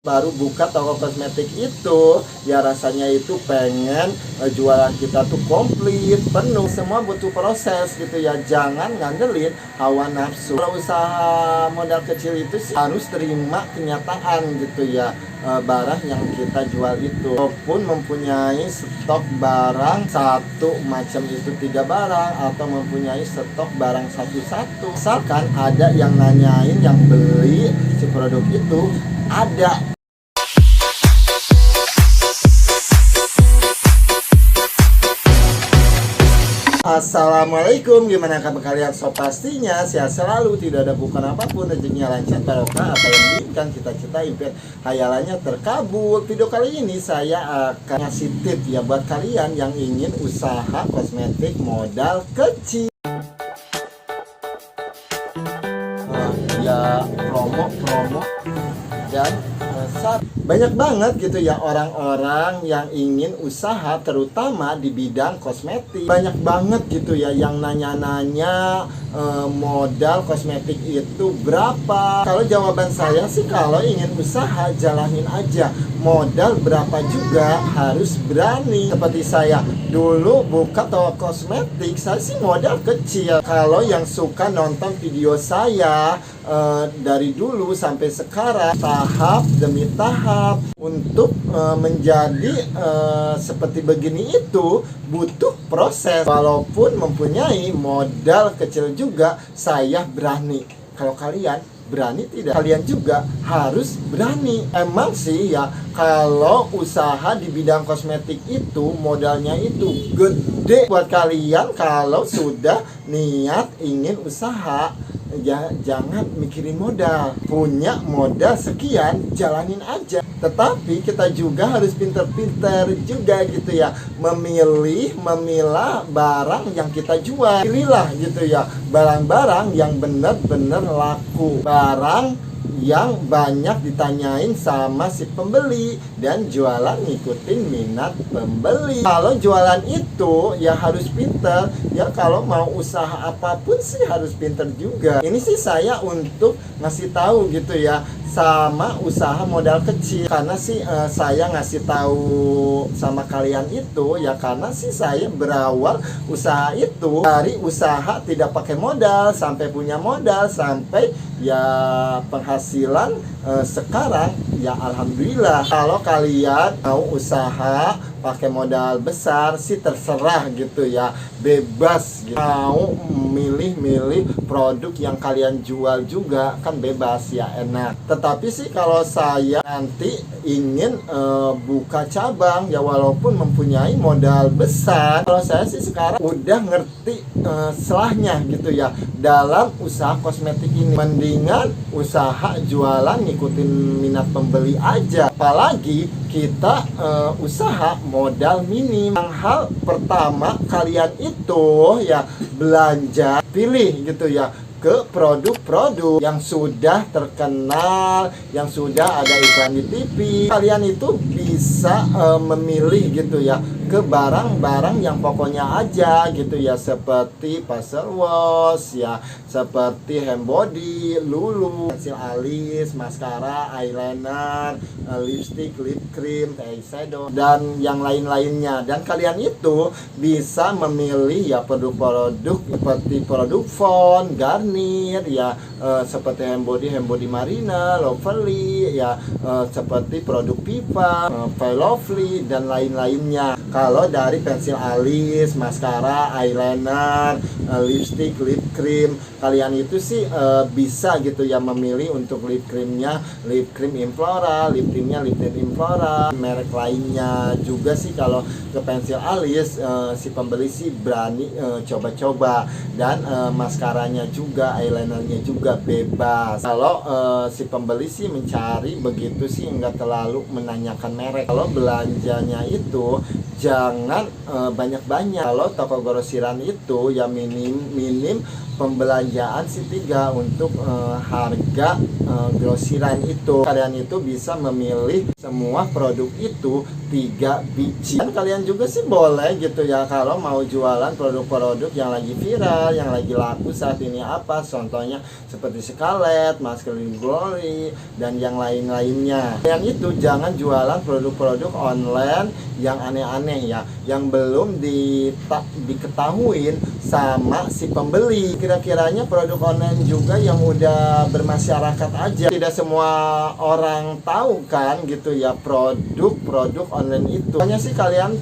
baru buka toko kosmetik itu ya rasanya itu pengen jualan kita tuh komplit penuh, semua butuh proses gitu ya, jangan ngandelin hawa nafsu. Kalau usaha modal kecil itu sih harus terima kenyataan gitu ya, barang yang kita jual itu walaupun mempunyai stok barang satu macam itu 3 barang atau mempunyai stok barang satu-satu, asalkan ada yang nanyain yang beli si produk itu ada. Assalamualaikum, gimana kabar kalian? So pastinya sehat selalu, tidak ada bukan apapun, rezekinya lancar, barokah, apa yang diinginkan, cita-cita, impian, hayalannya terkabul. Video kali ini saya akan ngasih tip ya buat kalian yang ingin usaha kosmetik modal kecil. Ya promo dan banyak banget gitu ya orang-orang yang ingin usaha terutama di bidang kosmetik. Banyak banget gitu ya yang nanya-nanya modal kosmetik itu berapa. Kalau jawaban saya sih kalau ingin usaha jalanin aja, modal berapa juga harus berani. Seperti saya dulu buka toko kosmetik, saya sih modal kecil. Kalau yang suka nonton video saya dari dulu sampai sekarang, tahap demi tahap untuk menjadi seperti begini itu butuh proses. Walaupun mempunyai modal kecil juga, saya berani. Kalau kalian berani tidak? Kalian juga harus berani. Emang sih ya, kalau usaha di bidang kosmetik itu modalnya itu gede. Buat kalian kalau sudah niat ingin usaha, ya jangan mikirin modal. Punya modal sekian, jalanin aja. Tetapi kita juga harus pinter-pinter juga gitu ya, memilah barang yang kita jual. Pilihlah gitu ya barang-barang yang benar-benar laku, barang yang banyak ditanyain sama si pembeli, dan jualan ngikutin minat pembeli. Kalau jualan itu ya harus pinter ya, kalau mau usaha apapun sih harus pinter juga. Ini sih saya untuk ngasih tahu gitu ya sama usaha modal kecil, karena sih saya ngasih tahu sama kalian itu ya karena sih saya berawal usaha itu dari usaha tidak pakai modal sampai punya modal, sampai ya penghasilan sekarang ya alhamdulillah. Kalau kalian mau usaha pakai modal besar sih terserah gitu ya, bebas gitu. Mau milih produk yang kalian jual juga kan bebas ya, enak. Tetapi sih kalau saya nanti ingin buka cabang ya walaupun mempunyai modal besar, kalau saya sih sekarang udah ngerti selahnya gitu ya dalam usaha kosmetik ini. Mendingan usaha jualan ngikutin minat pembeli aja, apalagi kita usaha modal minim. Yang hal pertama kalian itu ya belanja, pilih gitu ya ke produk-produk yang sudah terkenal, yang sudah ada iklan di TV. Kalian itu bisa memilih gitu ya ke barang-barang yang pokoknya aja gitu ya, seperti Pastel Wash ya, seperti Hembody, Lulu, pensil alis, maskara, eyeliner, lipstick, lip cream, eyeshadow, dan yang lain-lainnya. Dan kalian itu bisa memilih ya produk-produk seperti produk Fond, Garnier ya, seperti Hembody Marina, Lovely ya, seperti produk Viva, Lovely, dan lain-lainnya. Kalau dari pensil alis, maskara, eyeliner, lipstick, lip cream, kalian itu sih bisa gitu ya memilih untuk lip creamnya, lip cream Implora, lip creamnya lip cream Implora, merek lainnya juga sih. Kalau ke pensil alis si pembeli sih berani coba-coba, dan maskaranya juga, eyelinernya juga bebas. Kalau si pembeli sih mencari begitu sih, nggak terlalu menanyakan merek. Kalau belanjanya itu jangan banyak-banyak. Kalau toko grosiran itu ya minim pembelanjaan si 3 untuk harga grosiran itu. Kalian itu bisa memilih semua produk itu 3 biji. Dan kalian juga sih boleh gitu ya, kalau mau jualan produk-produk yang lagi viral, yang lagi laku saat ini apa, contohnya seperti Scarlett, Masker Glory, dan yang lain-lainnya. Kalian itu jangan jualan produk-produk online yang aneh-aneh ya, yang belum diketahuin sama si pembeli. Kira-kiranya produk online juga yang udah bermasyarakat aja, tidak semua orang tahu kan gitu ya produk-produk online itu. Hanya sih kalian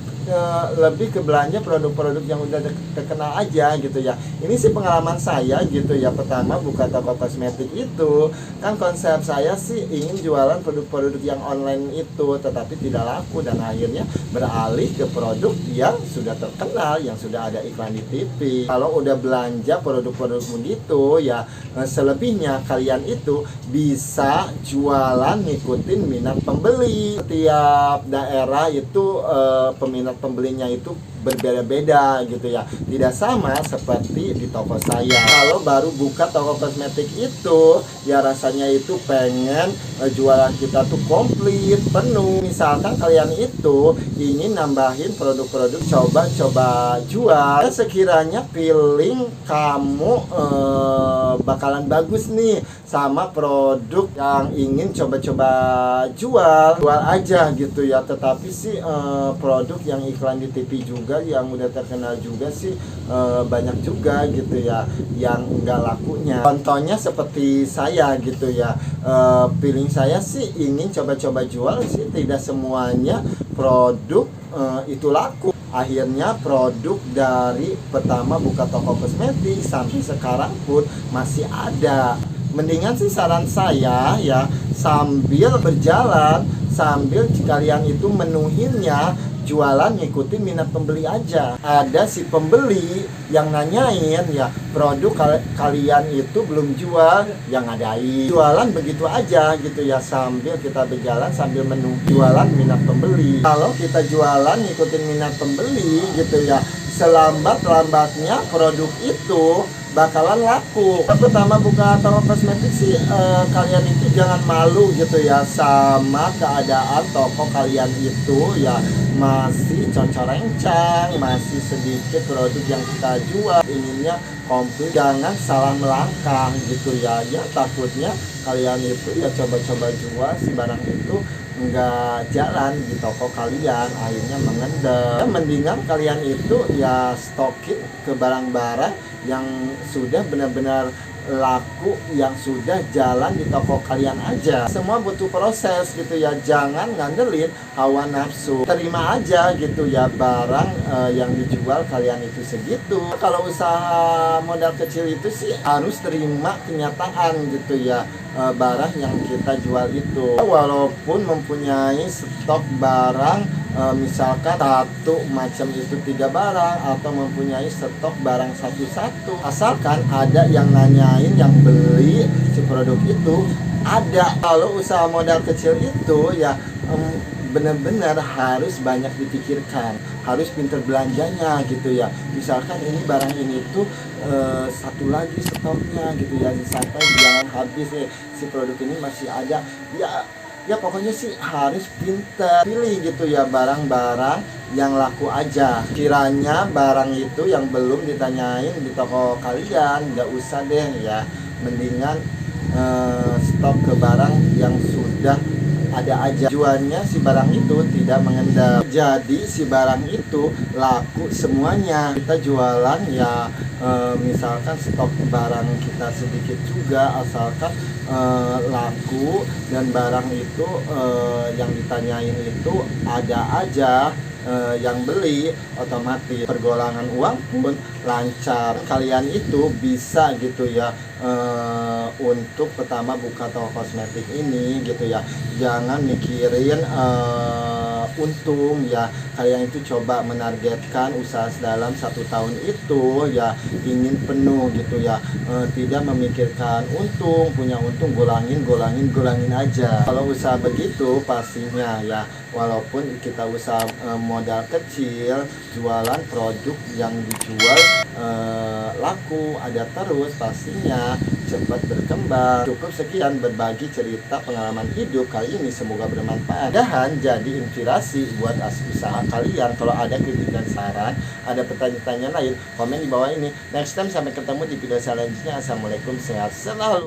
lebih ke belanja produk-produk yang udah terkenal aja gitu ya. Ini sih pengalaman saya gitu ya. Pertama buka toko kosmetik itu kan konsep saya sih ingin jualan produk-produk yang online itu, tetapi tidak laku, dan akhirnya beralih ke produk yang sudah terkenal, yang sudah ada iklan di TV. Kalau udah belanja produk-produk begitu ya, selebihnya kalian itu bisa jualan ngikutin minat pembeli. Setiap daerah itu peminat pembelinya itu berbeda-beda gitu ya, tidak sama seperti di toko saya. Kalau baru buka toko kosmetik itu ya rasanya itu pengen jualan kita tuh komplit, penuh. Misalkan kalian itu ingin nambahin produk-produk, coba jual, sekiranya feeling kamu bakalan bagus nih sama produk yang ingin coba-coba jual aja gitu ya. Tetapi sih produk yang iklan di TV juga, yang udah terkenal juga sih banyak juga gitu ya yang enggak lakunya. Contohnya seperti saya gitu ya, feeling saya sih ingin coba-coba jual sih, tidak semuanya produk itu laku. Akhirnya produk dari pertama buka toko kosmetik sampai sekarang pun masih ada. Mendingan sih saran saya ya, sambil berjalan, sambil kalian itu menuhinnya, jualan ngikutin minat pembeli aja. Ada si pembeli yang nanyain ya, produk kalian itu belum jual, yang ngadain. Jualan begitu aja gitu ya, sambil kita berjalan sambil menunggu jualan minat pembeli. Kalau kita jualan ngikutin minat pembeli gitu ya, selambat-lambatnya produk itu bakalan laku. Pertama buka toko kosmetik sih kalian itu jangan malu gitu ya sama keadaan toko kalian itu ya, masih concoreng-cang, masih sedikit produk yang kita jual, inginnya komplit. Jangan salah melangkah gitu ya, ya takutnya kalian itu ya coba-coba jual si barang itu nggak jalan di toko kalian, akhirnya mengendap. Ya, mendingan kalian itu ya stokin ke barang-barang yang sudah benar-benar laku, yang sudah jalan di toko kalian aja. Semua butuh proses gitu ya, jangan ngandelin hawa nafsu. Terima aja gitu ya barang yang dijual kalian itu segitu. Kalau usaha modal kecil itu sih harus terima kenyataan gitu ya, barang yang kita jual itu. Walaupun mempunyai stok barang misalkan satu macam itu 3 barang, atau mempunyai stok barang satu-satu, asalkan ada yang nanyain, yang beli si produk itu ada. Kalau usaha modal kecil itu ya benar-benar harus banyak dipikirkan, harus pinter belanjanya gitu ya. Misalkan ini barang ini tuh satu lagi stoknya gitu ya, sampai jangan habis si produk ini masih ada ya pokoknya sih harus pinter pilih gitu ya barang-barang yang laku aja. Kiranya barang itu yang belum ditanyain di toko kalian, nggak usah deh ya, mendingan stok ke barang yang sudah ada aja. Jualnya si barang itu tidak mengendap, jadi si barang itu laku semuanya. Kita jualan ya misalkan stok barang kita sedikit juga, asalkan laku dan barang itu yang ditanyain itu ada aja yang beli, otomatis pergolangan uang pun lancar. Kalian itu bisa gitu ya untuk pertama buka toko kosmetik ini gitu ya, jangan mikirin untung ya. Kalian itu coba menargetkan usaha dalam 1 tahun itu ya ingin penuh gitu ya, tidak memikirkan untung, punya untung golangin aja. Kalau usaha begitu pastinya ya, walaupun kita usaha modal kecil, jualan produk yang dijual laku ada terus, pastinya cepat berkembang. Cukup sekian berbagi cerita pengalaman hidup kali ini, semoga bermanfaat dan jadi inspirasi buat usaha kalian. Kalau ada kritik dan saran, ada pertanyaan lain, komen di bawah ini. Next time sampai ketemu di video selanjutnya. Assalamualaikum, sehat selalu.